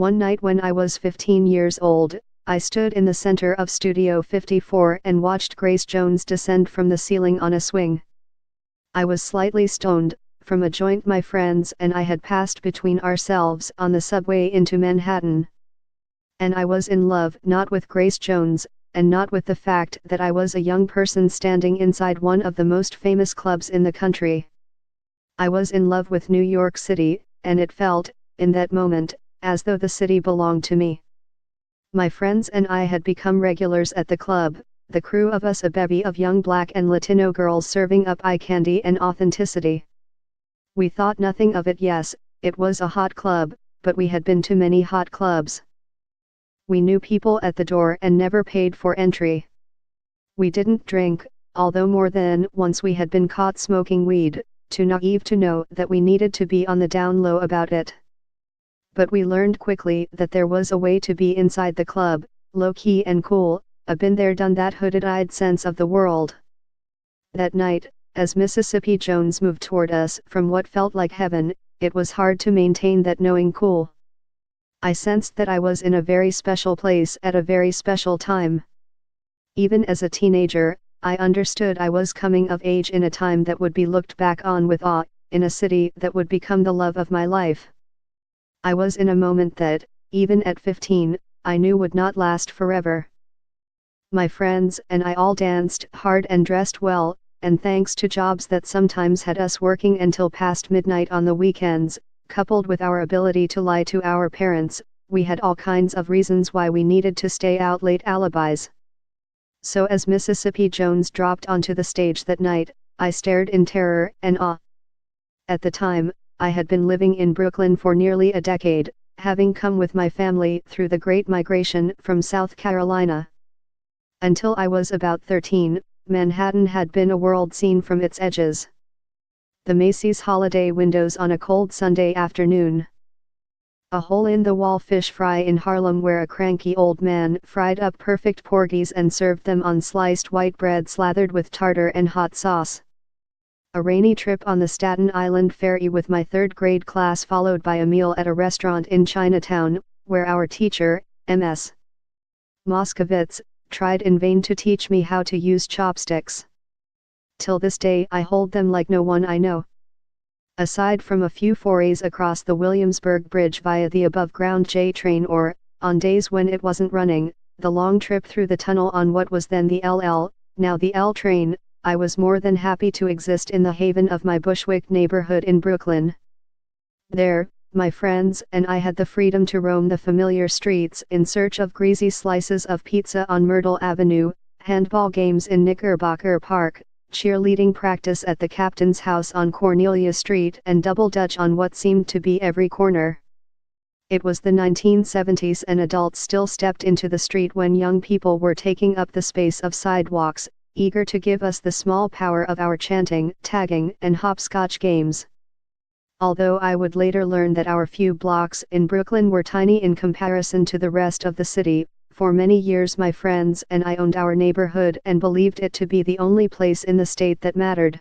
One night when I was 15 years old, I stood in the center of Studio 54 and watched Grace Jones descend from the ceiling on a swing. I was slightly stoned, from a joint my friends and I had passed between ourselves on the subway into Manhattan. And I was in love not with Grace Jones, and not with the fact that I was a young person standing inside one of the most famous clubs in the country. I was in love with New York City, and it felt, in that moment, as though the city belonged to me. My friends and I had become regulars at the club, the crew of us a bevy of young black and Latino girls serving up eye candy and authenticity. We thought nothing of it. Yes, it was a hot club, but we had been to many hot clubs. We knew people at the door and never paid for entry. We didn't drink, although more than once we had been caught smoking weed, too naive to know that we needed to be on the down low about it. But we learned quickly that there was a way to be inside the club, low-key and cool, a been-there-done-that hooded-eyed sense of the world. That night, as Mississippi Jones moved toward us from what felt like heaven, it was hard to maintain that knowing cool. I sensed that I was in a very special place at a very special time. Even as a teenager, I understood I was coming of age in a time that would be looked back on with awe, in a city that would become the love of my life. I was in a moment that, even at 15, I knew would not last forever. My friends and I all danced hard and dressed well, and thanks to jobs that sometimes had us working until past midnight on the weekends, coupled with our ability to lie to our parents, we had all kinds of reasons why we needed to stay out late, alibis. So as Mississippi Jones dropped onto the stage that night, I stared in terror and awe. At the time, I had been living in Brooklyn for nearly a decade, having come with my family through the Great Migration from South Carolina. Until I was about 13, Manhattan had been a world seen from its edges. The Macy's holiday windows on a cold Sunday afternoon. A hole-in-the-wall fish fry in Harlem where a cranky old man fried up perfect porgies and served them on sliced white bread slathered with tartar and hot sauce. A rainy trip on the Staten Island ferry with my third-grade class followed by a meal at a restaurant in Chinatown, where our teacher, Ms. Moskowitz, tried in vain to teach me how to use chopsticks. Till this day I hold them like no one I know. Aside from a few forays across the Williamsburg Bridge via the above-ground J train or, on days when it wasn't running, the long trip through the tunnel on what was then the LL, now the L train, I was more than happy to exist in the haven of my Bushwick neighborhood in Brooklyn. There, my friends and I had the freedom to roam the familiar streets in search of greasy slices of pizza on Myrtle Avenue, handball games in Knickerbocker Park, cheerleading practice at the captain's house on Cornelia Street and double dutch on what seemed to be every corner. It was the 1970s and adults still stepped into the street when young people were taking up the space of sidewalks, eager to give us the small power of our chanting, tagging and hopscotch games. Although I would later learn that our few blocks in Brooklyn were tiny in comparison to the rest of the city, for many years my friends and I owned our neighborhood and believed it to be the only place in the state that mattered.